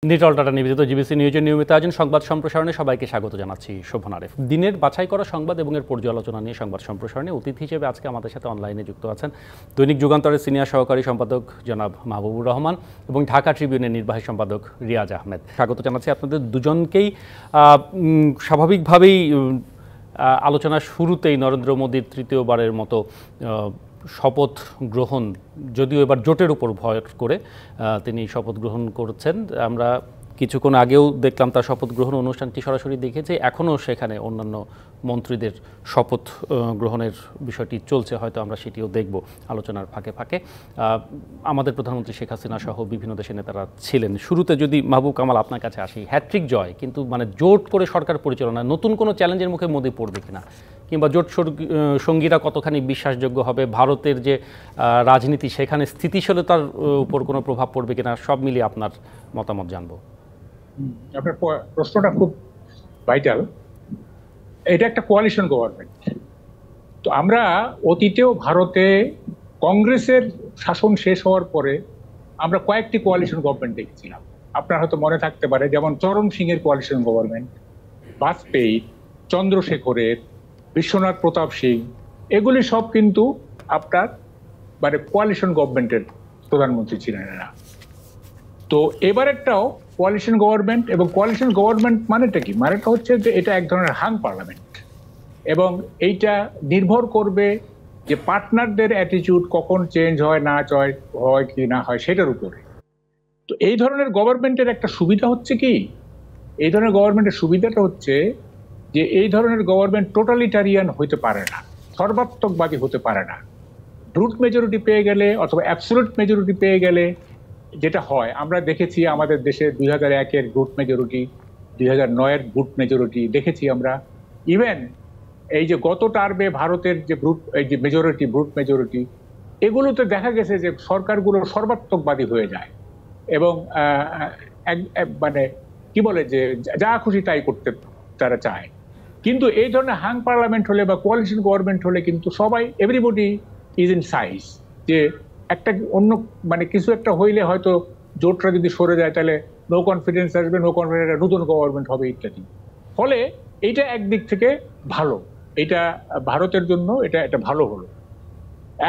Nitol tata নিবেদিত GBC নিউজের নিয়মিত আয়োজন সংবাদ সম্প্রসারণে সবাইকে স্বাগত জানাচ্ছি। শোভন আরেফ। দিনের বাছাই করা সংবাদ এবং এর পর্যালোচনা নিয়ে সংবাদ সম্প্রসারণে অতিথি হিসেবে আজকে আমাদের সাথে অনলাইনে যুক্ত আছেন দৈনিক যুগান্তরের সিনিয়র সহকারী সম্পাদক জনাব মাহবুবুর রহমান এবং ঢাকা ট্রিবিউনের নির্বাহী সম্পাদক রিয়াজ আহমেদ। স্বাগত জানাচ্ছি আপনাদের দুজনকেই। স্বাভাবিকভাবেই আলোচনার শুরুতেই নরেন্দ্র মোদীর তৃতীয়বারের মতো শপথ গ্রহণ, যদিও এবার জোটের উপর ভর করে তিনি শপথ গ্রহণ করছেন। আমরা কিছুক্ষণ আগেও দেখলাম তার শপথ গ্রহণ অনুষ্ঠানটি সরাসরি দেখেছি। এখনও সেখানে অন্যান্য মন্ত্রীদের শপথ গ্রহণের বিষয়টি চলছে, হয়তো আমরা সেটিও দেখব আলোচনার ফাঁকে ফাঁকে। আমাদের প্রধানমন্ত্রী শেখ হাসিনা সহ বিভিন্ন দেশের নেতারা ছিলেন। শুরুতে যদি মাহবুব কামাল আপনার কাছে আসি, হ্যাট্রিক জয়, কিন্তু মানে জোট করে সরকার পরিচালনা নতুন কোনো চ্যালেঞ্জের মুখে মোদি পড়বে কিনা, কিংবা জোট সঙ্গীরা কতখানি বিশ্বাসযোগ্য হবে, ভারতের যে রাজনীতি সেখানে স্থিতিশীলতার উপর কোনো প্রভাব পড়বে কিনা, সব মিলিয়ে আপনার মতামত জানবো। আপনার প্রশ্নটা খুব ভাইটাল। এটা একটা কোয়ালিশন গভর্নমেন্ট। তো আমরা অতীতেও ভারতে কংগ্রেসের শাসন শেষ হওয়ার পরে আমরা কয়েকটি কোয়ালিশন গভর্নমেন্ট দেখেছিলাম। আপনার হয়তো মনে থাকতে পারে, যেমন চরণ সিং এর কোয়ালিশন গভর্নমেন্ট, বাজপেয়ী, চন্দ্রশেখরের, বিশ্বনাথ প্রতাপ সিং, এগুলি সব কিন্তু আপনার মানে কোয়ালিশন গভর্নমেন্টের প্রধানমন্ত্রী ছিলেন এরা। তো এবারেরটাও কোয়ালিশন গভর্নমেন্ট, এবং কোয়ালিশন গভর্নমেন্ট মানেটা কি? মানেটা হচ্ছে যে এটা এক ধরনের হাং পার্লামেন্ট, এবং এইটা নির্ভর করবে যে পার্টনারদের অ্যাটিটিউড কখন চেঞ্জ হয় হয় কি না হয় সেটার উপরে। তো এই ধরনের গভর্নমেন্টের একটা সুবিধা হচ্ছে কি, এই ধরনের গভর্নমেন্টের সুবিধাটা হচ্ছে যে এই ধরনের গভর্নমেন্ট টোটালিটারিয়ান হইতে পারে না, সর্বাত্মকবাদী হতে পারে না। ব্রুট মেজরিটি পেয়ে গেলে অথবা অ্যাবসলিউট মেজরিটি পেয়ে গেলে যেটা হয়, আমরা দেখেছি আমাদের দেশে 2001-এর ব্রুট মেজরিটি, 2009-এর ব্রুট মেজরিটি দেখেছি আমরা। ইভেন এই যে গত টার্মে ভারতের যে ব্রুট মেজরিটি, এগুলোতে দেখা গেছে যে সরকারগুলো সর্বাত্মকবাদী হয়ে যায় এবং মানে কি বলে যে যা খুশি তাই করতে তারা চায়। কিন্তু এই ধরনের হাং পার্লামেন্ট হলে বা কোয়ালিশন গভর্নমেন্ট হলে কিন্তু সবাই, এভরিবডি ইজ ইন সাইজ, যে একটা অন্য মানে কিছু একটা হইলে হয়তো জোটটা যদি সরে যায় তাহলে নো কনফিডেন্স আসবে, নো কনফিডেন্স নতুন গভর্নমেন্ট হবে ইত্যাদি। ফলে এইটা একদিক থেকে ভালো, এটা ভারতের জন্য এটা ভালো হলো।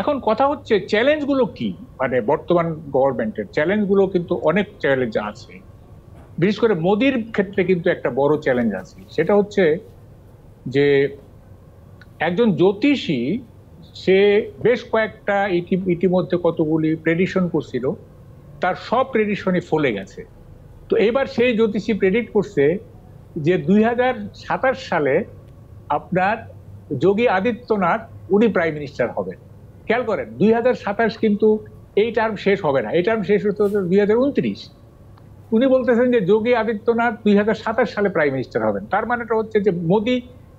এখন কথা হচ্ছে চ্যালেঞ্জগুলো কি, মানে বর্তমান গভর্নমেন্টের চ্যালেঞ্জগুলো কিন্তু অনেক চ্যালেঞ্জ আছে। বিশেষ করে মোদির ক্ষেত্রে কিন্তু একটা বড় চ্যালেঞ্জ আছে, সেটা হচ্ছে যে একজন জ্যোতিষী, সে বেশ কয়েকটা ইতিমধ্যে কতগুলি প্রেডিকশন করছিল, তার সব প্রেডিকশনই ফলে গেছে। তো এবার সেই জ্যোতিষী প্রেডিক্ট করছে যে 2027 সালে আপনার যোগী আদিত্যনাথ উনি প্রাইম মিনিস্টার হবেন। খেয়াল করেন, 2027 কিন্তু এই টার্ম শেষ হবে না, এই টার্ম শেষ হতে হতে 2029। উনি বলতেছেন যে যোগী আদিত্যনাথ 2027 সালে প্রাইম মিনিস্টার হবেন। তার মানেটা হচ্ছে যে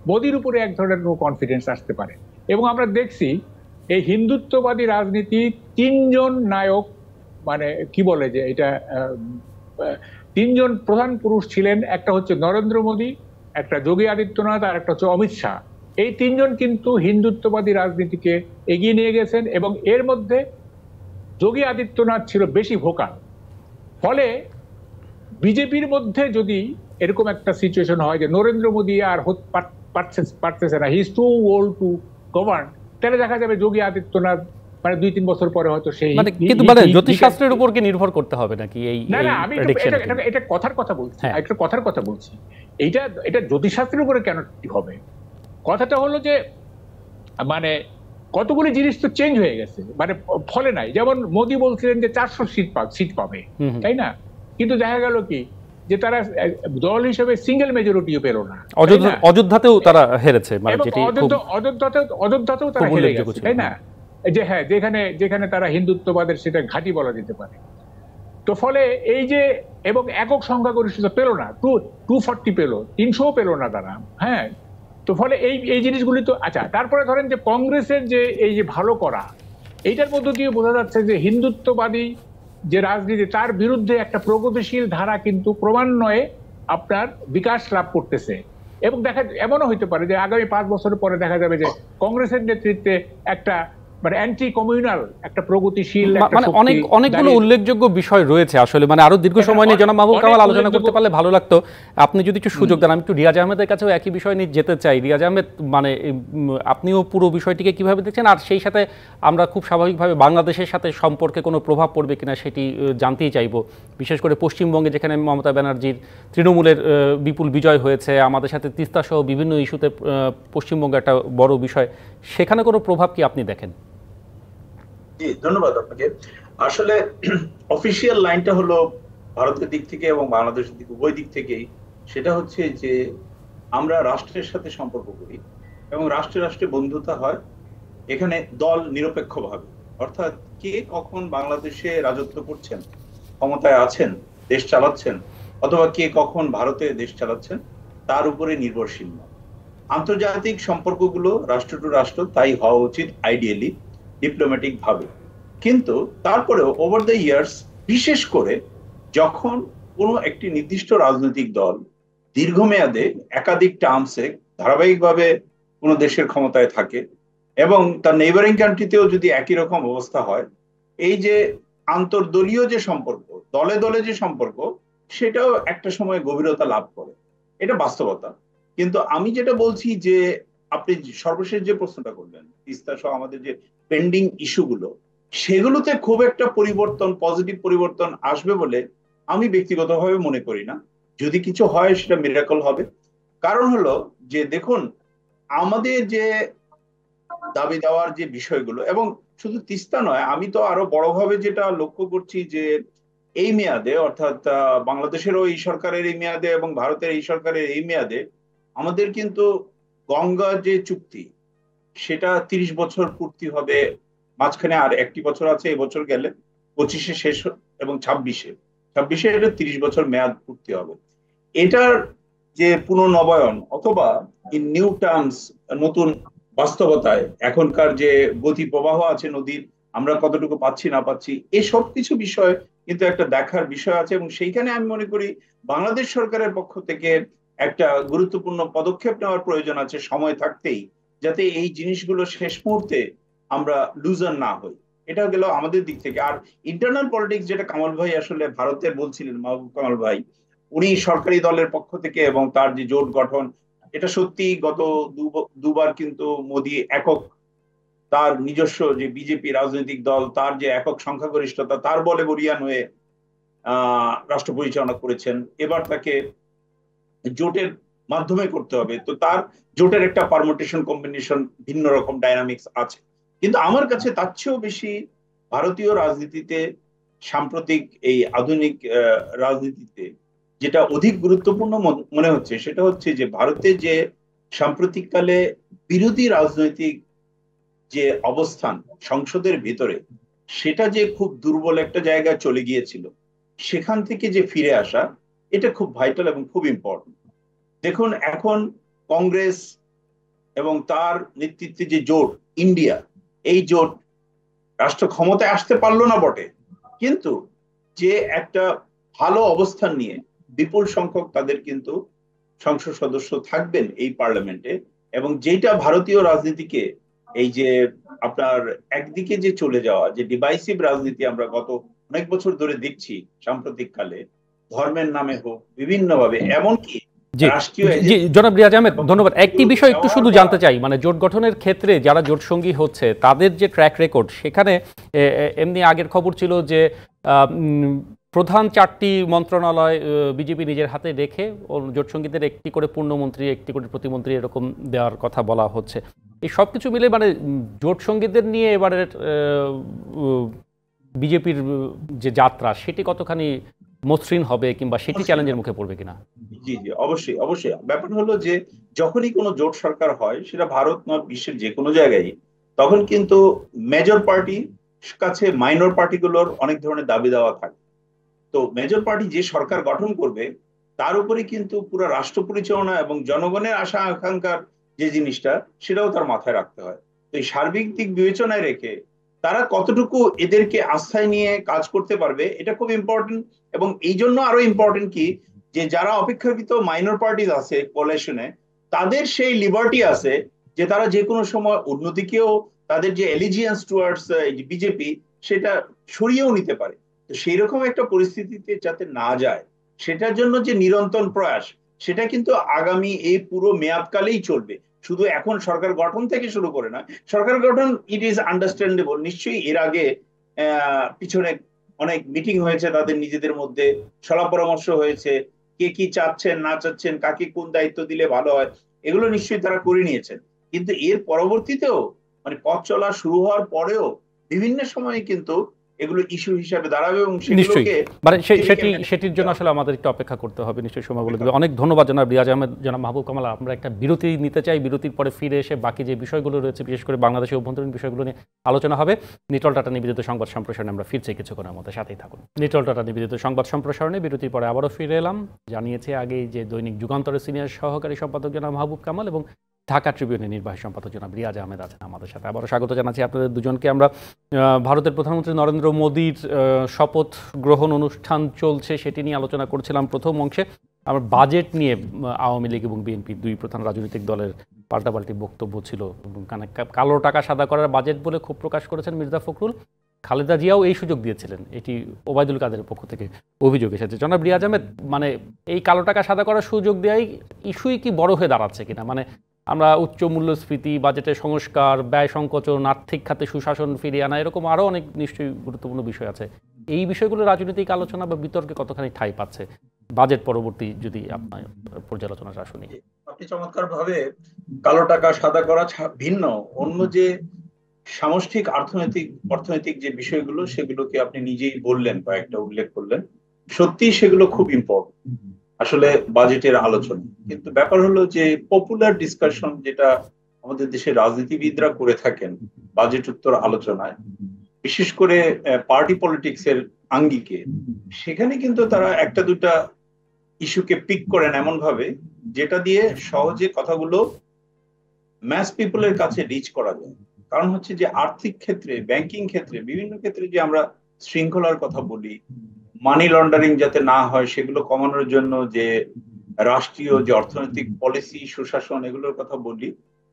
মোদির উপরে এক ধরনের নো কনফিডেন্স আসতে পারে। এবং আমরা দেখছি এই হিন্দুত্ববাদী রাজনীতি তিনজন নায়ক, মানে কি বলে যে এটা তিনজন প্রধান পুরুষ ছিলেন। একটা হচ্ছে নরেন্দ্র মোদী, একটা যোগী আদিত্যনাথ, আর একটা হচ্ছে অমিত শাহ। এই তিনজন কিন্তু হিন্দুত্ববাদী রাজনীতিকে এগিয়ে নিয়ে গেছেন, এবং এর মধ্যে যোগী আদিত্যনাথ ছিল বেশি ভোকাল। ফলে বিজেপির মধ্যে যদি এরকম একটা সিচুয়েশন হয় যে নরেন্দ্র মোদী আর পারতেছে না, he is too old to govern, তাহলে দেখা যাবে যোগী আদিত্যনাথ মানে 2-3 বছর পরে হয়তো সেই, কিন্তু মানে জ্যোতিষশাস্ত্রের উপর কি নির্ভর করতে হবে নাকি? এই না, আমি এটা কথার কথা বলছি, একটা কথার কথা বলছি। এটা জ্যোতিষশাস্ত্রের উপরে কেন হবে? কথাটা হলো যে মানে কতগুলি জিনিস তো চেঞ্জ হয়ে গেছে, মানে ফলে নাই। যেমন মোদী বলছিলেন যে 400 সিট পাবে, তাই না? কিন্তু দেখা গেল কি যে তারা দল হিসেবে সিঙ্গেল মেজরিটিও পেল না। অযোধ্যাতেও তারা হেরেছে, অযোধ্যাতেও তারা হেরে গেছে, তাই না? যে হ্যাঁ, যেখানে তারা হিন্দুত্ববাদের সেটা ঘাঁটি বলা যেতে পারে। তো ফলে এই যে, এবং একক সংখ্যাগরিষ্ঠতা পেল না, 240 পেল, 300 পেল না তারা। হ্যাঁ, তো ফলে এই জিনিসগুলি তো আচ্ছা। তারপরে ধরেন যে কংগ্রেসের যে এই যে ভালো করা, এইটার মধ্য দিয়ে বোঝা যাচ্ছে যে হিন্দুত্ববাদী যে রাজনীতি, তার বিরুদ্ধে একটা প্রগতিশীল ধারা কিন্তু ক্রমান্বয়ে আপনার বিকাশ লাভ করতেছে। এবং এমনও হইতে পারে যে আগামী 5 বছর পরে দেখা যাবে যে কংগ্রেসের নেতৃত্বে একটা মানে অ্যান্টি কমিউনাল একটা প্রগতিশীল মানে অনেকগুলো উল্লেখযোগ্য বিষয় রয়েছে আসলে, মানে আরো দীর্ঘ সময় নিয়ে জনাব মাহবুব কামাল আলোচনা করতে পারলে ভালো লাগতো। আপনি যদি একটু সুযোগ দেন, আমি একটু রিয়াজ আহমেদের কাছেও একই বিষয় নিয়ে যেতে চাই। রিয়াজ আহমেদ, মানে আপনিও পুরো বিষয়টিকে কিভাবে দেখছেন, আর সেই সাথে আমরা খুব স্বাভাবিকভাবে বাংলাদেশের সাথে সম্পর্কে কোনো প্রভাব পড়বে কিনা সেটি জানতেই চাইব। বিশেষ করে পশ্চিমবঙ্গে যেখানে মমতা ব্যানার্জির তৃণমূলের বিপুল বিজয় হয়েছে, আমাদের সাথে তিস্তা সহ বিভিন্ন ইস্যুতে পশ্চিমবঙ্গে একটা বড় বিষয়, সেখানে কোনো প্রভাব কি আপনি দেখেন? জি, ধন্যবাদ আপনাকে। আসলে অফিসিয়াল লাইনটা হলো ভারতের দিক থেকে এবং বাংলাদেশের দিক, উভয় দিক থেকেই, সেটা হচ্ছে যে আমরা রাষ্ট্রের সাথে সম্পর্ক করি এবং রাষ্ট্রে রাষ্ট্রে বন্ধুতা হয়, এখানে দল নিরপেক্ষভাবে, অর্থাৎ কে কখন বাংলাদেশে রাজত্ব করছেন, ক্ষমতায় আছেন, দেশ চালাচ্ছেন, অথবা কে কখন ভারতে দেশ চালাচ্ছেন, তার উপরে নির্ভরশীল নয়। আন্তর্জাতিক সম্পর্কগুলো রাষ্ট্র টু রাষ্ট্র তাই হওয়া উচিত আইডিয়ালি, ডিপ্লোম্যাটিক ভাবে। কিন্তু তারপরেও ওভার দ্য ইয়ার্স, বিশেষ করে যখন কোনো একটি নির্দিষ্ট রাজনৈতিক দল দীর্ঘমেয়াদে একাধিক টার্মসে ধারাবাহিকভাবে কোনো দেশের ক্ষমতায় থাকে এবং তার নেইবারিং কান্ট্রিতেও যদি একই রকম অবস্থা হয়, এই যে আন্তর্দলীয় যে সম্পর্ক, দলে দলে যে সম্পর্ক, সেটাও একটা সময় গভীরতা লাভ করে। এটা বাস্তবতা। কিন্তু আমি যেটা বলছি যে আপনি সর্বশেষ যে প্রশ্নটা করলেন, তিস্তা সহ আমাদের যে পেন্ডিং ইস্যুগুলো, সেগুলোতে খুব একটা পরিবর্তন, পজিটিভ পরিবর্তন আসবে বলে আমি ব্যক্তিগতভাবে মনে করি না। যদি কিছু হয় সেটা মিরাকল হবে। কারণ হলো যে দেখুন, আমাদের যে দাবি দেওয়ার যে বিষয়গুলো, এবং শুধু তিস্তা নয়, আমি তো আরো বড়ভাবে যেটা লক্ষ্য করছি যে এই মেয়াদে, অর্থাৎ বাংলাদেশেরও এই সরকারের এই মেয়াদে এবং ভারতের এই সরকারের এই মেয়াদে আমাদের কিন্তু গঙ্গা যে চুক্তি, সেটা 30 বছর পূর্তি হবে। মাঝখানে আর একটি বছর আছে, এবছর গেলে 25-এ শেষ এবং 26-এ এটা 30 বছর মেয়াদ পূর্তি হবে। এটার যে পুনর্নবায়ন অথবা ইন নিউ টার্মস, নতুন বাস্তবতায় এখনকার যে গতি প্রবাহ আছে নদীর, আমরা কতটুকু পাচ্ছি না পাচ্ছি, এই সব কিছু বিষয় কিন্তু একটা দেখার বিষয় আছে। এবং সেইখানে আমি মনে করি বাংলাদেশ সরকারের পক্ষ থেকে একটা গুরুত্বপূর্ণ পদক্ষেপ নেওয়ার প্রয়োজন আছে সময় থাকতেই, যাতে এই জিনিসগুলো শেষ মুহূর্তে আমরা লুজার না হই। এটা গেল আমাদের দিক থেকে। আর ইন্টারনাল পলিটিক্স, যেটা কামাল ভাই আসলে ভারতের বলছিলেন, মাহবুব কামাল ভাই, উনি সরকারি দলের পক্ষ থেকে এবং তার যে জোট গঠন, এটা সত্যি গত দুবার কিন্তু মোদী একক, তার নিজস্ব যে বিজেপি রাজনৈতিক দল, তার যে একক সংখ্যাগরিষ্ঠতা, তার বলে বরিয়ান হয়ে রাষ্ট্র পরিচালনা করেছেন। এবার তাকে জোটের মাধ্যমে করতে হবে, তো তার জোটের একটা পারমুটেশন, কম্বিনেশন, ভিন্ন রকম ডাইনামিক্স আছে। কিন্তু আমার কাছে তার চেয়েও বেশি ভারতীয় রাজনীতিতে, সাম্প্রতিক এই আধুনিক রাজনীতিতে যেটা অধিক গুরুত্বপূর্ণ মনে হচ্ছে, সেটা হচ্ছে যে ভারতে যে সাম্প্রতিককালে বিরোধী রাজনৈতিক যে অবস্থান সংসদের ভিতরে, সেটা যে খুব দুর্বল একটা জায়গায় চলে গিয়েছিল, সেখান থেকে যে ফিরে আসা, এটা খুব ভাইটাল এবং খুব ইম্পর্টেন্ট। দেখুন, এখন কংগ্রেস এবং তার নেতৃত্বে যে জোট ইন্ডিয়া, এই জোট রাষ্ট্র ক্ষমতায় আসতে পারলো না বটে, কিন্তু যে একটা ভালো অবস্থান নিয়ে বিপুল সংখ্যক তাদের কিন্তু সংসদ সদস্য থাকবেন এই পার্লামেন্টে, এবং যেটা ভারতীয় রাজনীতিকে, এই যে আপনার একদিকে যে চলে যাওয়া, যে ডিভাইসিভ রাজনীতি আমরা গত অনেক বছর ধরে দেখছি সাম্প্রতিক কালে, ধর্মের নামে হোক, বিভিন্নভাবে, এমনকি জনাব রিয়াজ আহমেদ, ধন্যবাদ। একটি বিষয় একটু শুধু জানতে চাই, মানে জোট গঠনের ক্ষেত্রে যারা জোট সঙ্গী হচ্ছে তাদের যে ট্র্যাক রেকর্ড, সেখানে এমনি আগের খবর ছিল যে প্রধান 4টি মন্ত্রণালয় বিজেপি নিজের হাতে রেখে জোট সঙ্গীদের একটি করে পূর্ণমন্ত্রী, একটি করে প্রতিমন্ত্রী এরকম দেওয়ার কথা বলা হচ্ছে। এই সব কিছু মিলে মানে জোট সঙ্গীদের নিয়ে এবারের বিজেপির যে যাত্রা, সেটি কতখানি মসৃণ হবে কিংবা সেটি চ্যালেঞ্জের মুখে পড়বে কিনা? জি জি, অবশ্যই অবশ্যই। ব্যাপার হলো যে যখনই কোনো জোট সরকার হয়, সেটা ভারত নয়, বিশ্বের যে কোনো জায়গায়, তখন কিন্তু মেজর পার্টি কাছে মাইনর পার্টিগুলোর অনেক ধরনের দাবি দেওয়া থাকে। তো মেজর পার্টি যে সরকার গঠন করবে, তার উপরে কিন্তু পুরো রাষ্ট্র পরিচালনা এবং জনগণের আশা আকাঙ্ক্ষার যে জিনিসটা, সেটাও তার মাথায় রাখতে হয়। তো এই সার্বিক দিক বিবেচনায় রেখে তারা কতটুকু এদেরকে আস্থায় নিয়ে কাজ করতে পারবে, এটা খুব ইম্পর্টেন্ট। এবং এই জন্য আরো ইম্পর্টেন্ট কি, যে যারা অপেক্ষাকৃত মাইনর পার্টিজ আছে কোয়ালিশনে, তাদের সেই লিবার্টি আছে যে তারা যে কোনো সময় অন্যদিকেও তাদের যে এলিজিয়েন্স টুয়ার্ডস বিজেপি সেটা সরিয়েও নিতে পারে। তো সেই রকম একটা পরিস্থিতিতে যাতে না যায় সেটার জন্য যে নিরন্তর প্রয়াস, সেটা কিন্তু আগামী এই পুরো মেয়াদকালেই চলবে, শুধু এখন সরকার গঠন থেকে শুরু করে না। সরকার গঠন ইট ইজ আন্ডারস্ট্যান্ডেবল, নিশ্চয়ই এর আগে পিছনে অনেক মিটিং হয়েছে, তাদের নিজেদের মধ্যে সলা পরামর্শ হয়েছে, কে কি চাচ্ছেন না চাচ্ছেন, কাকে কোন দায়িত্ব দিলে ভালো হয়, এগুলো নিশ্চয়ই তারা করে নিয়েছেন। কিন্তু এর পরবর্তীতেও মানে পথ চলা শুরু হওয়ার পরেও বিভিন্ন সময়ে কিন্তু এগুলো ইস্যু হিসাবে দাঁড়াবে এবং সেগুলোকে মানে সেটির জন্য আসলে আমাদের একটু অপেক্ষা করতে হবে, নিশ্চয়ই সময় বলে দেবে। অনেক ধন্যবাদ জনাব রিয়াজ আহমেদ। জনাব মাহবুব কামাল, আমরা একটা বিরতি নিতে চাই, বিরতির পরে ফিরে এসে বাকি যে বিষয়গুলো রয়েছে, বিশেষ করে বাংলাদেশের অভ্যন্তরীণ বিষয়গুলো নিয়ে আলোচনা হবে। নিটল টাটা নিবেদিত সংবাদ সম্প্রসারণে আমরা ফিরছি কিছুক্ষণের মধ্যে, সাথেই থাকুন। নিটল টাটা নিবেদিত সংবাদ সম্প্রসারণে বিরতির পরে আবারও ফিরে এলাম। জানিয়েছে আগেই যে দৈনিক যুগান্তরের সিনিয়র সহকারী সম্পাদক জনাব মাহবুব কামাল এবং ঢাকা ট্রিবিউনের নির্বাহী সম্পাদক জনাব রিয়াজ আহমেদ আছেন আমাদের সাথে। আবারও স্বাগত জানাচ্ছি আপনাদের দুজনকে। আমরা ভারতের প্রধানমন্ত্রী নরেন্দ্র মোদীর শপথ গ্রহণ অনুষ্ঠান চলছে, সেটি নিয়ে আলোচনা করছিলাম প্রথম অংশে। আমার বাজেট নিয়ে আওয়ামী লীগ এবং বিএনপি দুই প্রধান রাজনৈতিক দলের পাল্টাপাল্টি বক্তব্য ছিল। কালো টাকা সাদা করার বাজেট বলে ক্ষোভ প্রকাশ করেছেন মির্জা ফখরুল। খালেদা জিয়াও এই সুযোগ দিয়েছিলেন, এটি ওবায়দুল কাদেরের পক্ষ থেকে অভিযোগ এসেছে। জনাব রিয়াজ আহমেদ, মানে এই কালো টাকা সাদা করার সুযোগ দেওয়াই ইস্যুই কি বড় হয়ে দাঁড়াচ্ছে কিনা? মানে আমরা উচ্চ মূল্যস্ফীতি, বাজেটের সংস্কার, ব্যয় সংকোচন, আর্থিক খাতে সুশাসন ফিরিয়ে আনা, এরকম আরও অনেক নিশ্চয়ই গুরুত্বপূর্ণ বিষয় আছে। এই বিষয়গুলো রাজনৈতিক আলোচনা বা বিতর্কে কতখানি ঠাঁই পাচ্ছে বাজেট পরবর্তী, যদি আপনার পর্যালোচনাটা শুনি। আপনি চমৎকার ভাবে কালো টাকা সাদা করা ভিন্ন অন্য যে সামষ্টিক অর্থনৈতিক যে বিষয়গুলো সেগুলোকে আপনি নিজেই বললেন, কয়েকটা উল্লেখ করলেন, সত্যি সেগুলো খুব ইম্পর্টেন্ট আসলে বাজেটের আলোচনা। কিন্তু ব্যাপার হলো যে পপুলার ডিসকাশন যেটা আমাদের দেশের রাজনীতিবিদরা করে থাকেন বাজেট উত্তর আলোচনায়, বিশেষ করে পার্টি পলিটিক্স এর আঙ্গিকে, সেখানে কিন্তু তারা একটা দুটা ইস্যুকে পিক করেন এমন ভাবে যেটা দিয়ে সহজে কথাগুলো ম্যাস পিপলের কাছে রিচ করা যায়। কারণ হচ্ছে যে আর্থিক ক্ষেত্রে, ব্যাংকিং ক্ষেত্রে, বিভিন্ন ক্ষেত্রে যে আমরা শৃঙ্খলার কথা বলি, মানি লন্ডারিং যাতে না হয় সেগুলো কমানোর জন্য যে রাষ্ট্রীয় যে অর্থনৈতিক পলিসি, সুশাসন, এগুলোর কথা বলি,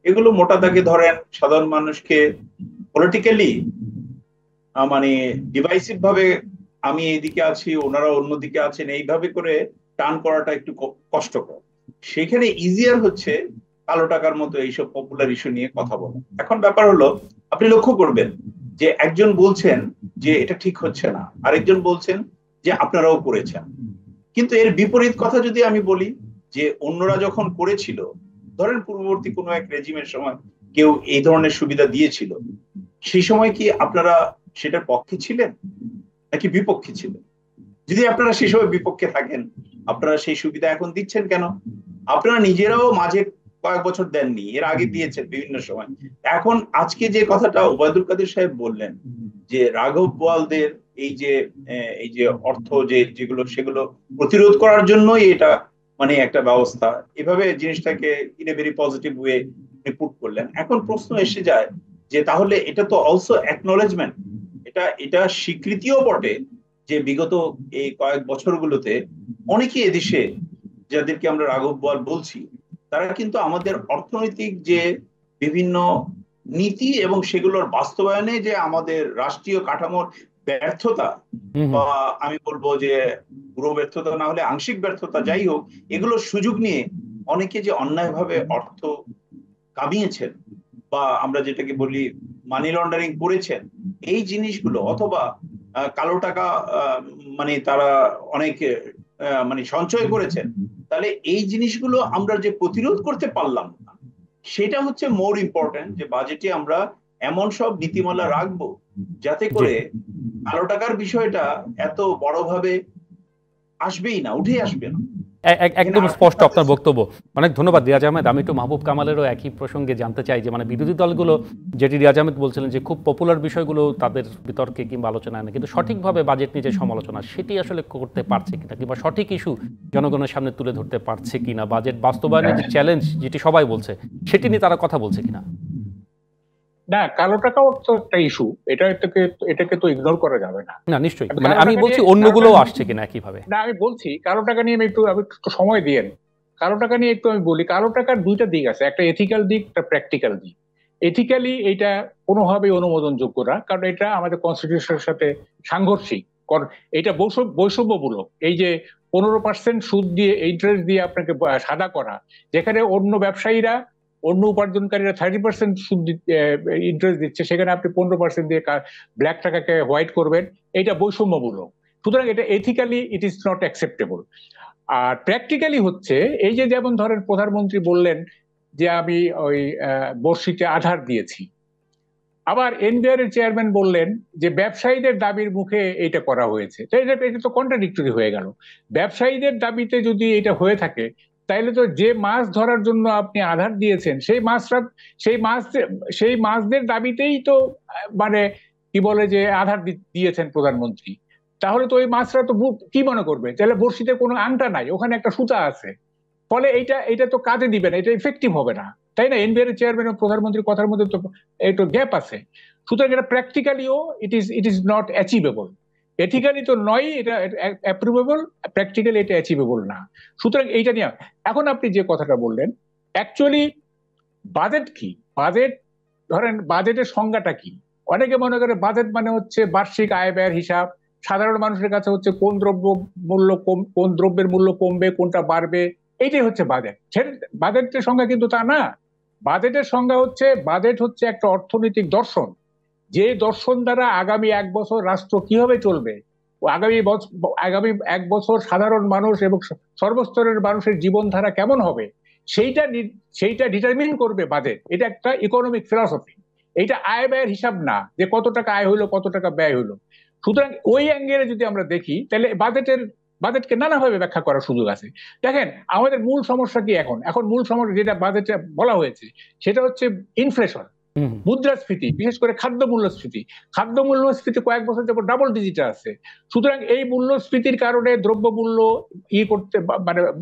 এগুলো মোটা দাগে ধরেন সাধারণ মানুষকে পলিটিক্যালি মানে ডিভাইসিভ ভাবে আমি এইদিকে আছি ওনারা অন্যদিকে আছেন এইভাবে করে টান করাটা একটু কষ্টকর। সেখানে ইজিয়ার হচ্ছে কালো টাকার মতো এইসব পপুলার ইস্যু নিয়ে কথা বলা। এখন ব্যাপার হলো আপনি লক্ষ্য করবেন যে একজন বলছেন যে এটা ঠিক হচ্ছে না, আরেকজন বলছেন যে আপনারাও করেছেন। কিন্তু এর বিপরীত কথা যদি আমি বলি যে অন্যরা যখন করেছিল, ধরেন পূর্ববর্তী কোনো এক রেজিমের সময় কেউ এই ধরনের সুবিধা দিয়েছিল, সেই সময় কি আপনারা সেটার পক্ষে ছিলেন নাকি বিপক্ষে ছিলেন? যদি আপনারা সেই সময় বিপক্ষে থাকেন, আপনারা সেই সুবিধা এখন দিচ্ছেন কেন? আপনারা নিজেরাও মাঝে কয়েক বছর দেননি, এর আগে দিয়েছেন বিভিন্ন সময়। এখন আজকে যে কথাটা ওবায়দুল কাদের সাহেব বললেন যে রাঘব বোয়ালদের এই যে অর্থ যেগুলো সেগুলো প্রতিরোধ করার জন্যই এটা মানে একটা ব্যবস্থা, এভাবে জিনিসটাকে in a very positive way put করলেন। এখন প্রশ্ন এসে যায় যে তাহলে এটা তো অলসো অ্যাকনলেজমেন্ট, এটা স্বীকৃতিও বটে যে বিগত এই কয়েক বছরগুলোতে অনেকে এদেশে যাদেরকে আমরা রাঘব বোয়াল বলছি, তারা কিন্তু আমাদের অর্থনৈতিক যে বিভিন্ন নীতি এবং সেগুলোর বাস্তবায়নে যে আমাদের রাষ্ট্রীয় কাঠামোর ব্যর্থতা, বা আমি বলবো যে পুরো ব্যর্থতা না হলে আংশিক ব্যর্থতা, যাই হোক, এগুলোর সুযোগ নিয়ে অনেকে যে অন্যায়ভাবে অর্থ কামিয়েছেন বা আমরা যেটাকে বলি মানি লন্ডারিং করেছেন, এই জিনিসগুলো, অথবা কালো টাকা মানে তারা অনেক মানে সঞ্চয় করেছেন, তাহলে এই জিনিসগুলো আমরা যে প্রতিরোধ করতে পারলাম না, সেটা হচ্ছে মোর ইম্পর্টেন্ট। যে বাজেটে আমরা এমন সব নীতিমালা রাখবো যাতে করে কালো টাকার বিষয়টা এত বড়ভাবে আসবেই না, উঠে আসবে না। একদম স্পষ্ট আপনার বক্তব্য, অনেক ধন্যবাদ রিয়াজ আহমেদ। আমি একটু মাহবুব কামালেরও একই প্রসঙ্গে জানতে চাই যে মানে বিরোধী দলগুলো যেটি রিয়াজ আহমেদ বলছিলেন যে খুব পপুলার বিষয়গুলো তাদের বিতর্কে কিংবা আলোচনায় না, কিন্তু সঠিকভাবে বাজেট নিয়ে যে সমালোচনা সেটি আসলে করতে পারছে কিনা, কিংবা সঠিক ইস্যু জনগণের সামনে তুলে ধরতে পারছে কিনা, বাজেট বাস্তবায়নের যে চ্যালেঞ্জ যেটি সবাই বলছে সেটি নিয়ে তারা কথা বলছে কিনা। না, কালো টাকাও তো একটা ইস্যু, এটাকে তো ইগনোর করা যাবে না। না নিশ্চয়ই, মানে আমি বলছি অন্যগুলো আসছে কিনা একইভাবে। না, আমি বলছি কালো টাকা নিয়ে আমি একটু সময় দিয়েন। কালো টাকা নিয়ে একটু আমি বলি, কালো টাকার দুইটা দিক আছে, একটা এথিক্যাল দিক, একটা প্র্যাকটিক্যাল দিক। এথিক্যালি এটা কোনোভাবেই অনুমোদনযোগ্য না, কারণ এটা আমাদের কনস্টিটিউশনের সাথে সাংঘর্ষিক। কারণ এটা বৈষম্যমূলক। এই যে 15% সুদ দিয়ে, ইন্টারেস্ট দিয়ে আপনাকে সাদা করা, যেখানে অন্য ব্যবসায়ীরা, অন্য উপার্জনকারীরা 30% সুদ ইন্টারেস্ট দিচ্ছে, সেখানে আপনি 15% দিয়ে ব্ল্যাক টাকাকে হোয়াইট করবেন, এটা বৈষম্যমূলক। সুতরাং এটা ethically it is not acceptable. আর প্র্যাকটিক্যালি হচ্ছে এই যে, যেমন ধরেন প্রধানমন্ত্রী বললেন যে আমি ওই বর্ষিতে আধার দিয়েছি, আবার এনবিআর এর চেয়ারম্যান বললেন যে ব্যবসায়ীদের দাবির মুখে এটা করা হয়েছে। তো এটা তো কন্ট্রাডিক্টরি হয়ে গেল। ব্যবসায়ীদের দাবিতে যদি এটা হয়ে থাকে, তাইলে তো যে মাছ ধরার জন্য আপনি আধার দিয়েছেন সেই মাছদের দাবিতেই তো মানে কি বলে যে আধার দিয়েছেন প্রধানমন্ত্রী। তাহলে তো ওই মাছরা তো কি মনে করবে, তাহলে বড়শিতে কোনো আংটা নাই, ওখানে একটা সুতা আছে, ফলে এটা তো কাজে দিবে না, এটা ইফেক্টিভ হবে না, তাই না? এনবিআর এর চেয়ারম্যান ও প্রধানমন্ত্রীর কথার মধ্যে তো একটু গ্যাপ আছে। সুতরাং এটা প্র্যাকটিক্যালিও it is not achievable. Ethically তো নয় এটা অ্যাপ্রুভেবল, প্র্যাকটিক্যালি এটা অ্যাচিভেবল না। সুতরাং এইটা নিয়ে এখন আপনি যে কথাটা বললেন, অ্যাকচুয়ালি বাজেট কি? বাজেট, ধরেন বাজেটের সংজ্ঞাটা কি? অনেকে মনে করে বাজেট মানে হচ্ছে বার্ষিক আয় ব্যয়ের হিসাব। সাধারণ মানুষের কাছে হচ্ছে কোন দ্রব্যের মূল্য কমবে, কোনটা বাড়বে, এইটাই হচ্ছে বাজেট। বাজেটের সংজ্ঞা কিন্তু তা না। বাজেটের সংজ্ঞা হচ্ছে, বাজেট হচ্ছে একটা অর্থনৈতিক দর্শন, যে দর্শন দ্বারা আগামী 1 বছর রাষ্ট্র কিভাবে চলবে, আগামী 1 বছর সাধারণ মানুষ এবং সর্বস্তরের মানুষের জীবনধারা কেমন হবে, সেইটা ডিটারমিন করবে বাজেট। এটা একটা ইকোনমিক ফিলসফি। এটা আয় ব্যয়ের হিসাব না, যে কত টাকা আয় হইলো, কত টাকা ব্যয় হইলো। সুতরাং ওই অ্যাঙ্গেলে যদি আমরা দেখি, তাহলে বাজেটকে নানাভাবে ব্যাখ্যা করার সুযোগ আছে। দেখেন আমাদের মূল সমস্যা কি এখন মূল সমস্যা যেটা বাজেটে বলা হয়েছে, সেটা হচ্ছে ইনফ্লেশন, মুদ্রাস্ফীতি, বিশেষ করে খাদ্য মূল্যস্ফীতি কয়েক বছর যাবত ডাবল ডিজিটে আছে। সুতরাং এই মূল্যস্ফীতির কারণে দ্রব্যমূল্য করতে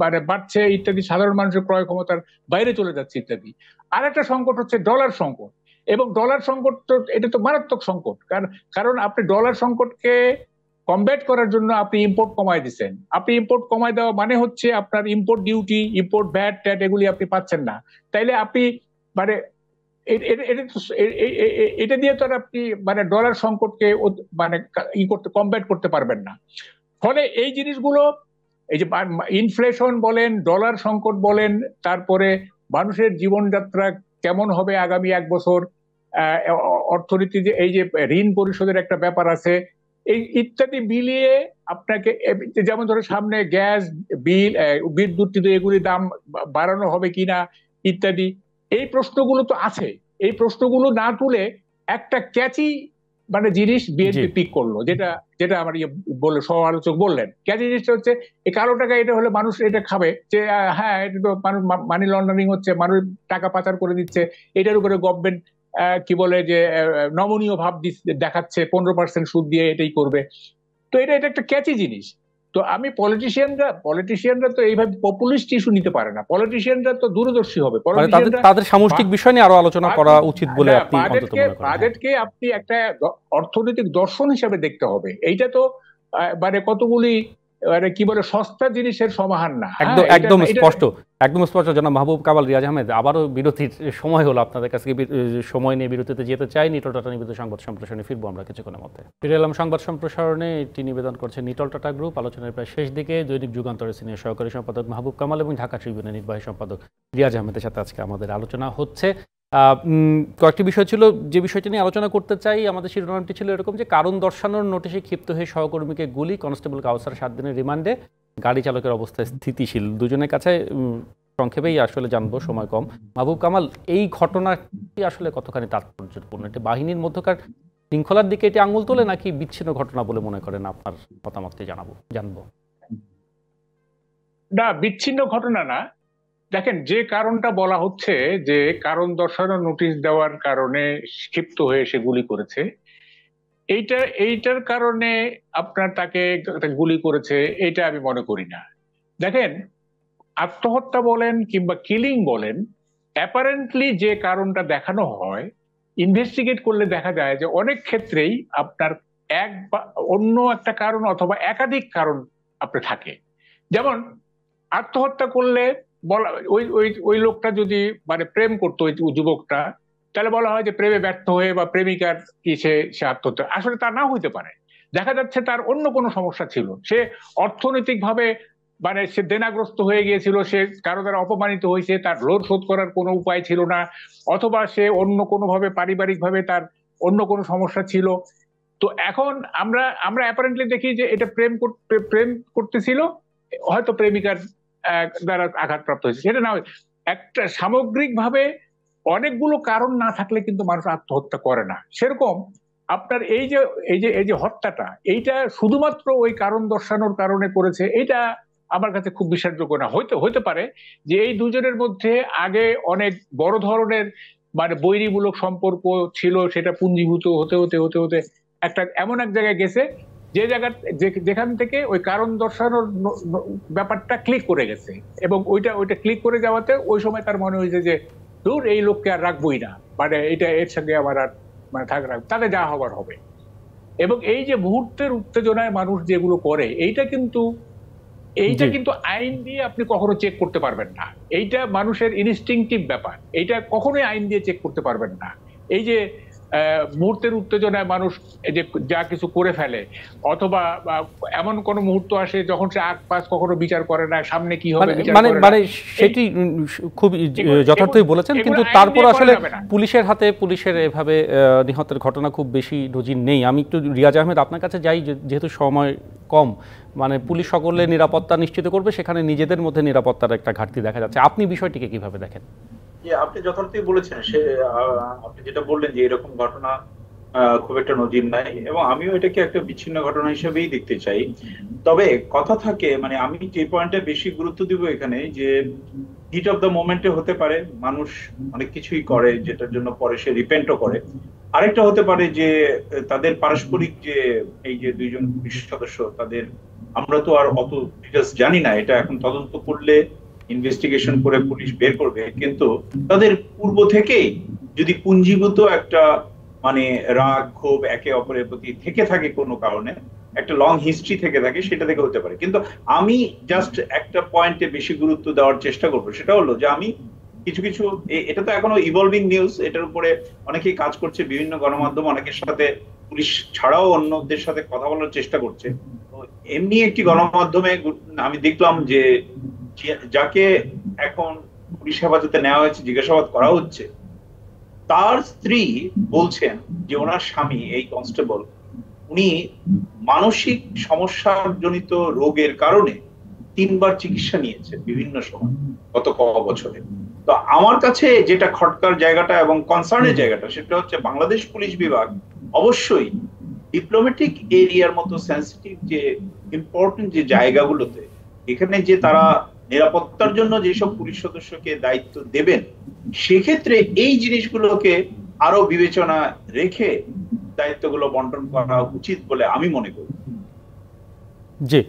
মানে বাড়ছে ইত্যাদি, সাধারণ মানুষের ক্রয় ক্ষমতার বাইরে চলে যাচ্ছে ইত্যাদি। আর একটা সংকট হচ্ছে ডলার সংকট, এবং ডলার সংকট তো এটা তো মারাত্মক সংকট। কারণ আপনি ডলার সংকটকে কমব্যাট করার জন্য আপনি ইম্পোর্ট কমায় দিচ্ছেন। আপনি ইম্পোর্ট কমায় দেওয়া মানে হচ্ছে আপনার ইম্পোর্ট ডিউটি, ইম্পোর্ট ভ্যাট ট্যাট এগুলি আপনি পাচ্ছেন না। তাইলে আপনি মানে এটা দিয়ে তো আপনি মানে ডলার সংকটকে মানে কমব্যাট করতে পারবেন না। ফলে এই জিনিসগুলো, এই যে ইনফ্লেশন বলেন, ডলার সংকট বলেন, তারপরে মানুষের জীবনযাত্রা কেমন হবে আগামী 1 বছর, অর্থনীতি, যে এই যে ঋণ পরিশোধের একটা ব্যাপার আছে, এই ইত্যাদি মিলিয়ে আপনাকে, যেমন ধরো সামনে গ্যাস বিল, বিদ্যুৎ, এগুলির দাম বাড়ানো হবে কিনা ইত্যাদি, এই প্রশ্নগুলো তো আছে। এই প্রশ্নগুলো না তুলে একটা ক্যাচি মানে জিনিস বিএনপি পিক করলো, যেটা আমার সমালোচক বললেন। ক্যাচি জিনিসটা হচ্ছে এই কালো টাকা, এটা হলে মানুষ এটা খাবে, যে হ্যাঁ এটা তো মানুষ মানি লন্ডারিং হচ্ছে, মানুষ টাকা পাচার করে দিচ্ছে, এটার উপরে গভর্নমেন্ট কি বলে যে নমনীয় ভাব দেখাচ্ছে, 15% সুদ দিয়ে এটাই করবে। তো এটা একটা ক্যাচি জিনিস। তো আমি পলিটিশিয়ানরা তো এইভাবে পপুলিস্ট ইস্যু নিতে পারে না। পলিটিশিয়ানরা তো দূরদর্শী হবে। তাদের সামষ্টিক বিষয় নিয়ে আরো আলোচনা করা উচিত বলে আপনি অন্তত মনে করেন? বাজেটকে আপনি একটা অর্থনৈতিক দর্শন হিসাবে দেখতে হবে। এইটা তো মানে কতগুলি মানে কি বলে সস্তা জিনিসের সমাহার না। একদম স্পষ্ট জনাব মাহবুব কামাল, রিয়াজ আহমেদ, আবারও বিরতির সময় হলো। আপনাদের কাছে সময় নিয়ে বিরতিতে যেতে চাই। নিটল টাটা নিবেদিত সংবাদ সম্প্রসারণে ফিরবো আমরা কিছুক্ষণের মধ্যে। ফিরে এলাম সংবাদ সম্প্রসারণে। এটি নিবেদন করছে নিটল টাটা গ্রুপ। আলোচনার প্রায় শেষ দিকে। দৈনিক যুগান্তরের সিনিয়র সহকারী সম্পাদক মাহবুব কামাল এবং ঢাকা ট্রিবিউনের নির্বাহী সম্পাদক রিয়াজ আহমেদের সাথে আজকে আমাদের আলোচনা হচ্ছে। কয়েকটি বিষয় ছিল, যে বিষয়টি নিয়ে আলোচনা করতে চাই। আমাদের শিরোনামটি ছিল এরকম যে কারণ দর্শানোর নোটিশে ক্ষিপ্ত হয়ে সহকর্মীকে গুলি, কনস্টেবল কাউসার 7 দিনের রিমান্ডে, গাড়ি চালকের অবস্থা স্থিতিশীল। দুজনের কাছে সংক্ষেপেই আসলে জানবো, সময় কম। মাহবুব কামাল, এই ঘটনাটি আসলে কতখানি তাৎপর্যপূর্ণ? এটি বাহিনীর মধ্যকার শৃঙ্খলার দিকে এটি আঙুল তোলে, নাকি বিচ্ছিন্ন ঘটনা বলে মনে করেন? আপনার মতামতটি জানবো। না, বিচ্ছিন্ন ঘটনা না। দেখেন, যে কারণটা বলা হচ্ছে, যে কারণ দর্শানোর নোটিশ দেওয়ার কারণে ক্ষিপ্ত হয়ে সে গুলি করেছে, এইটার কারণে আপনার তাকে গুলি করেছে, এটা আমি মনে করি না। দেখেন, আত্মহত্যা বলেন কিংবা কিলিং বলেন, অ্যাপারেন্টলি যে কারণটা দেখানো হয়, ইনভেস্টিগেট করলে দেখা যায় যে অনেক ক্ষেত্রেই আপনার অন্য একটা কারণ অথবা একাধিক কারণ আপনার থাকে। যেমন আত্মহত্যা করলে বলা, ওই লোকটা যদি মানে প্রেম করতো, ওই যুবকটা, তাহলে বলা হয় যে প্রেমে ব্যর্থ হয়ে বা প্রেমিকার কি সে আত্মহত্যা। আসলে তা না হইতে পারে, দেখা যাচ্ছে তার অন্য কোনো সমস্যা ছিল, সে অর্থনৈতিক ভাবে মানে সে দেনাগ্রস্ত হয়ে গিয়েছিল, সে কারো দ্বারা অপমানিত হয়েছে, তার লোন শোধ করার কোনো উপায় ছিল না, অথবা সে অন্য কোনো ভাবে পারিবারিক ভাবে তার অন্য কোনো সমস্যা ছিল। তো এখন আমরা আমরা অ্যাপারেন্টলি দেখি যে এটা প্রেম করতেছিল, হয়তো প্রেমিকার দ্বারা আঘাতপ্রাপ্ত হয়েছে, সেটা না হয় একটা সামগ্রিকভাবে অনেকগুলো কারণ না থাকলে কিন্তু মানুষ আত্মহত্যা করে না। সেরকম আপনার এই যে হত্যাটা, এইটা শুধুমাত্র ওই কারণ দর্শানোর কারণে করেছে, এটা আমার কাছে খুব বিশ্বাসযোগ্য না। হইতে পারে যে এই দুজনের মধ্যে আগে অনেক বড় ধরনের মানে বৈরীমূলক সম্পর্ক ছিল, সেটা পুঞ্জীভূত হতে হতে হতে হতে একটা এমন এক জায়গায় গেছে যে জায়গা যেখান থেকে ওই কারণ দর্শানোর ব্যাপারটা ক্লিক করে গেছে, এবং ওইটা ক্লিক করে যাওয়াতে ওই সময় তার মনে হয়েছে যে দূর এই লোককে আর রাখবোই না, মানে এটা এর সঙ্গে আমার আর মানে তাতে যা হবার হবে। এবং এই যে মুহূর্তের উত্তেজনায় মানুষ যেগুলো করে, এইটা কিন্তু আইন দিয়ে আপনি কখনো চেক করতে পারবেন না। এইটা মানুষের ইনস্টিংক্টিভ ব্যাপার, এইটা কখনোই আইন দিয়ে চেক করতে পারবেন না। এই যে মুহূর্তের উত্তেজনায় মানুষ যে যা কিছু করে ফেলে, অথবা এমন কোন মুহূর্ত আসে যখন সে আগ পাশ কখনো বিচার করে না, সামনে কি হবে বিচার করে না, মানে সেটি খুব যথার্থই বলেছেন, কিন্তু তারপর আসলে পুলিশের হাতে পুলিশের এভাবে নিহতের ঘটনা খুব বেশি নজির নেই। আমি একটু রিয়াজ আহমেদ আপনার কাছে যাই, যেহেতু সময় কম, মানে পুলিশ সকলের নিরাপত্তা নিশ্চিত করবে, সেখানে নিজেদের মধ্যে নিরাপত্তার একটা ঘাটতি দেখা যাচ্ছে। আপনি বিষয়টিকে কিভাবে দেখেন? আপনি যথার্থই বলেছেন, আপনি যেটা বললেন যে এরকম ঘটনা খুব একটা নজির নাই, এবং আমিও এটাকে একটা বিচ্ছিন্ন ঘটনা হিসেবেই দেখতে চাই। তবে কথা থাকে, মানে আমি যে পয়েন্টে বেশি গুরুত্ব দিব এখানে, যে হিট অফ দ্য মোমেন্টে হতে পারে মানুষ অনেক কিছুই করে যেটার জন্য পরে সে রিপেন্টও করে। আরেকটা হতে পারে যে তাদের পারস্পরিক যে এই যে দুইজন পুলিশ সদস্য, তাদের আমরা তো আর অত ডিটেলস জানি না, এটা এখন তদন্ত করলে ইনভেস্টিগেশন করে পুলিশ বের করবে, কিন্তু তাদের পূর্ব থেকেই যদি পুঞ্জীভূত একটা মানে রাগ ক্ষোভ একে অপরের প্রতি থেকে থাকে কোনো কারণে, একটা লং হিস্ট্রি থেকে থাকে, সেটা থেকে হতে পারে। কিন্তু আমি জাস্ট একটা পয়েন্টে বেশি গুরুত্ব দেওয়ার চেষ্টা করবো, সেটা হলো যে আমি কিছু কিছু, এটা তো এখনো ইভলভিং নিউজ, এটার উপরে অনেকেই কাজ করছে, বিভিন্ন গণমাধ্যম অনেকের সাথে পুলিশ ছাড়াও অন্যদের সাথে কথা বলার চেষ্টা করছে। এমনি একটি গণমাধ্যমে আমি দেখলাম যে যাকে এখন পুলিশ হেফাজতে নেওয়া হয়েছে, জিজ্ঞাসাবাদ করা হচ্ছে, তার স্ত্রী বলছেন যে ওনার স্বামী এই কনস্টেবল, উনি মানসিক সমস্যার জনিত রোগের কারণে 3বার চিকিৎসা নিয়েছে বিভিন্ন সময় গত বছরে। তো আমার কাছে যেটা খটকার জায়গাটা এবং কনসার্নের জায়গাটা, সেটা হচ্ছে বাংলাদেশ পুলিশ বিভাগ অবশ্যই ডিপ্লোম্যাটিক এরিয়ার মতো সেন্সিটিভ যে ইম্পর্টেন্ট যে জায়গাগুলোতে, এখানে যে তারা নিরাপত্তার জন্য যেসব পুলিশ সদস্যকে দায়িত্ব দেবেন, সেক্ষেত্রে এই জিনিসগুলোকে আরো বিবেচনা রেখে দায়িত্বগুলো বন্টন করা উচিত বলে আমি মনে করি। জি,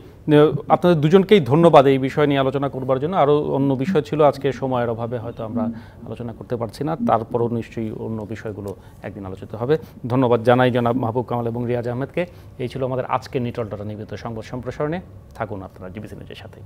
আপনাদের দুজনকেই ধন্যবাদ এই বিষয় নিয়ে আলোচনা করবার জন্য। আরও অন্য বিষয় ছিল, আজকে সময়ের অভাবে হয়তো আমরা আলোচনা করতে পারছি না, তারপরও নিশ্চয়ই অন্য বিষয়গুলো একদিন আলোচিত হবে। ধন্যবাদ জানাই জনাব মাহবুব কামাল এবং রিয়াজ আহমেদকে। এই ছিল আমাদের আজকের নিটল ডটা নিবেদিত সংবাদ সম্প্রসারণে। থাকুন আপনারা জিবিসি নিউজের সাথে।